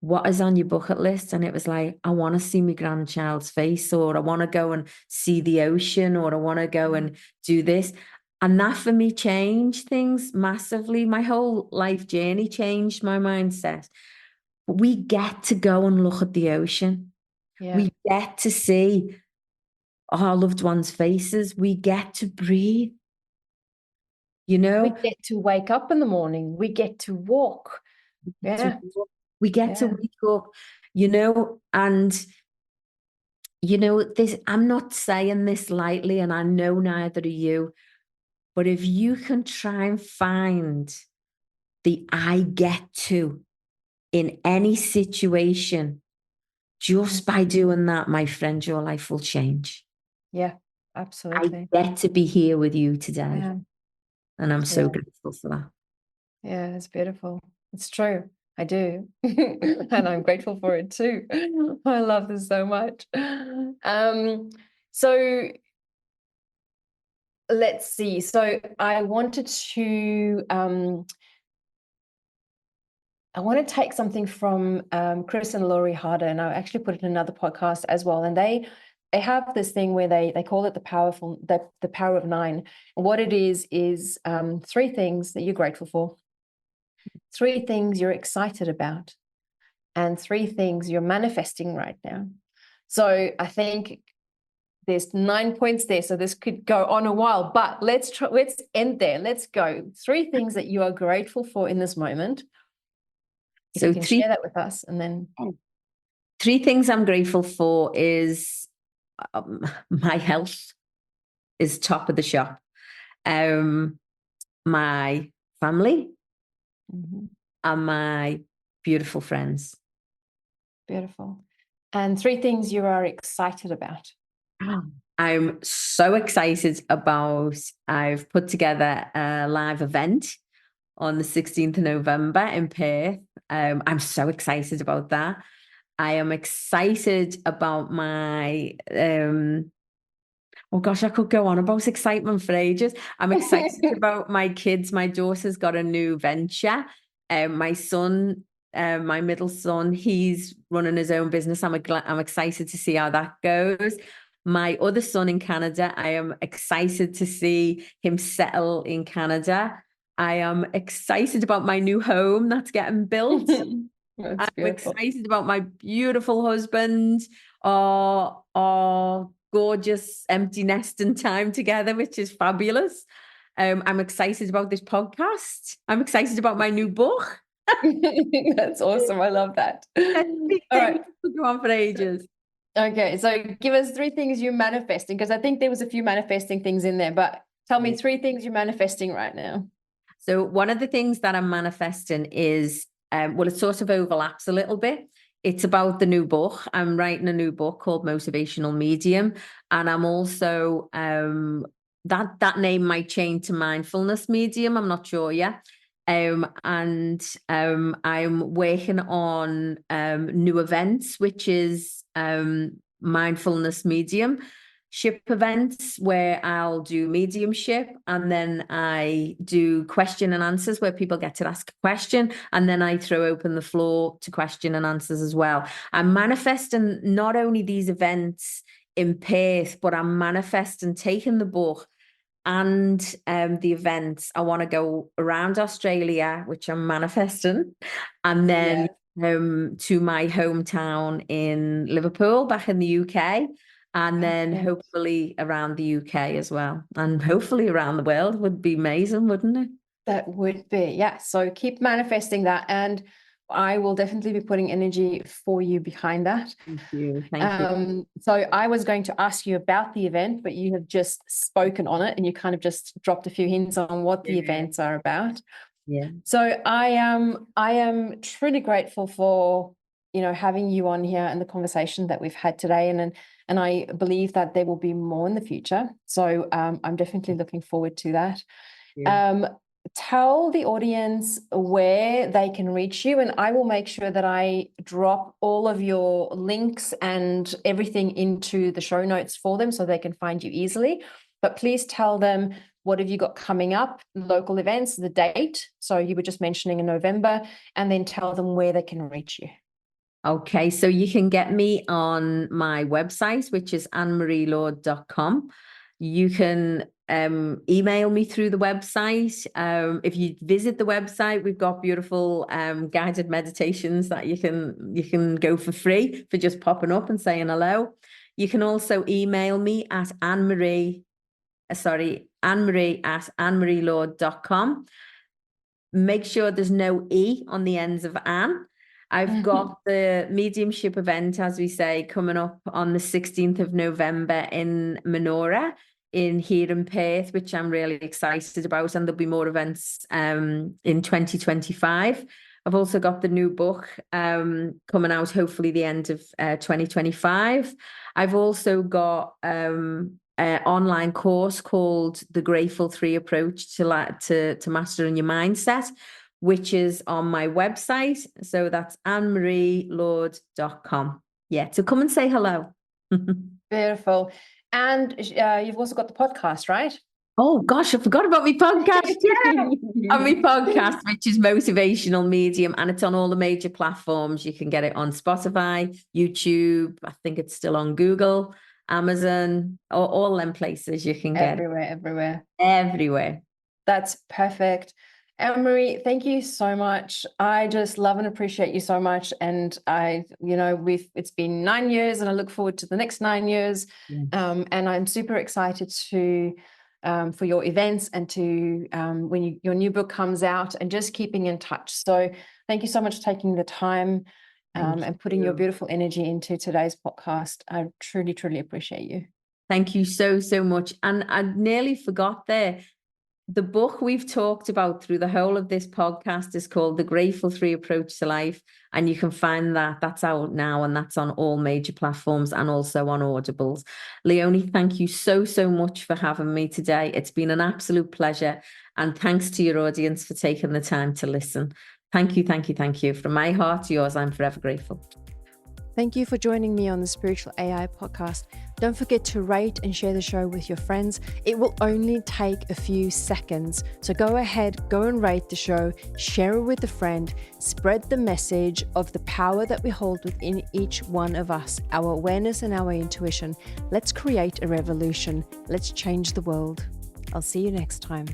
B: What is on your bucket list? And it was like, I want to see my grandchild's face, or I want to go and see the ocean, or I want to go and do this. And that for me changed things massively. My whole life journey changed my mindset. But we get to go and look at the ocean.
A: Yeah.
B: We get to see our loved ones' faces. We get to breathe, you
A: We
B: know,
A: get to wake up in the morning. We get to walk.
B: to,
A: Yeah.
B: we get to
A: Yeah.
B: wake up, and this, I'm not saying this lightly, and I know neither are you, but if you can try and find the I get to in any situation, just by doing that, my friend, your life will change.
A: Yeah,
B: I
A: absolutely.
B: get to be here with you today.
A: Yeah.
B: And I'm
A: Yeah.
B: so grateful for that.
A: Yeah, it's beautiful. It's true. I do. And I'm grateful for it too. I love this so much. So let's see. So I want to take something from Chris and Laurie Harder, and I actually put it in another podcast as well. And they have this thing where they call it the power of nine. And what it is three things that you're grateful for, three things you're excited about, and three things you're manifesting right now. So I think there's 9 points there. So this could go on a while, but let's end there. Let's go. Three things that you are grateful for in this moment. If you
B: So
A: can share that with us, and then
B: three things I'm grateful for is my health is top of the shop. My family and my beautiful friends.
A: beautiful. And three things you are excited about.
B: I'm so excited about, I've put together a live event on the 16th of November in Perth. I'm so excited about that. I am excited about my, oh gosh, I could go on about excitement for ages. I'm excited about my kids. My daughter's got a new venture. My son, my middle son, he's running his own business. I'm excited to see how that goes. My other son in Canada, I am excited to see him settle in Canada. I am excited about my new home that's getting built.
A: That's
B: I'm
A: beautiful.
B: excited about my beautiful husband, our gorgeous empty nesting time together, which is fabulous. I'm excited about this podcast. I'm excited about my new book.
A: That's awesome. I love that. All right.
B: We could go on for ages.
A: Okay. So give us three things you're manifesting, because I think there was a few manifesting things in there, but tell me three things you're manifesting right now.
B: So one of the things that I'm manifesting is, well, it sort of overlaps a little bit. It's about the new book. I'm writing a new book called Motivational Medium, and I'm also that name might change to Mindfulness Medium. I'm not sure yet. And I'm working on new events, which is Mindfulness Medium ship events where I'll do mediumship, and then I do question and answers where people get to ask a question, and then I throw open the floor to question and answers as well. I'm manifesting not only these events in Perth, but I'm manifesting taking the book and the events. I want to go around Australia, which I'm manifesting, and then to my hometown in Liverpool, back in the UK, and then hopefully around the UK as well, and hopefully around the world. Would be amazing, wouldn't it?
A: That would be, yeah. So keep manifesting that, and I will definitely be putting energy for you behind that.
B: Thank you. Thank you.
A: So I was going to ask you about the event, but you have just spoken on it, and you kind of just dropped a few hints on what the events are about.
B: Yeah.
A: So I am truly grateful for, having you on here and the conversation that we've had today, and I believe that there will be more in the future. So I'm definitely looking forward to that. Tell the audience where they can reach you, and I will make sure that I drop all of your links and everything into the show notes for them so they can find you easily. But please tell them, what have you got coming up, local events, the date. So you were just mentioning in November, and then tell them where they can reach you.
B: Okay, so you can get me on my website, which is annmarielord.com. You can email me through the website. If you visit the website, we've got beautiful guided meditations that you can go for free for just popping up and saying hello. You can also email me at Annmarie at annmarielord.com. Make sure there's no E on the ends of Anne. I've got the mediumship event, as we say, coming up on the 16th of November in Menorah here in Perth, which I'm really excited about. And there'll be more events in 2025. I've also got the new book coming out hopefully the end of 2025. I've also got an online course called The Grateful 3 Approach to Mastering Your Mindset, which is on my website. So that's AnnmarieLord.com. Yeah, so come and say hello.
A: Beautiful. And you've also got the podcast, right?
B: Oh gosh, I forgot about my podcast. On my podcast, which is Motivational Medium, and it's on all the major platforms. You can get it on Spotify, YouTube. I think it's still on Google, Amazon, all them places you can get
A: Everywhere.
B: Everywhere.
A: That's perfect. Annmarie, thank you so much. I just love and appreciate you so much. And it's been 9 years and I look forward to the next 9 years.
B: Yeah.
A: And I'm super excited for your events and to when your new book comes out, and just keeping in touch. So thank you so much for taking the time and putting your beautiful energy into today's podcast. I truly, truly appreciate you.
B: Thank you so, so much. And I nearly forgot there. The book we've talked about through the whole of this podcast is called The Grateful 3 Approach to Life. And you can find that's out now, and that's on all major platforms and also on Audibles. Leonie, thank you so, so much for having me today. It's been an absolute pleasure. And thanks to your audience for taking the time to listen. Thank you, thank you, thank you. From my heart to yours, I'm forever grateful.
A: Thank you for joining me on the Spiritual AI podcast. Don't forget to rate and share the show with your friends. It will only take a few seconds. So go ahead, go and rate the show, share it with a friend, spread the message of the power that we hold within each one of us, our awareness and our intuition. Let's create a revolution. Let's change the world. I'll see you next time.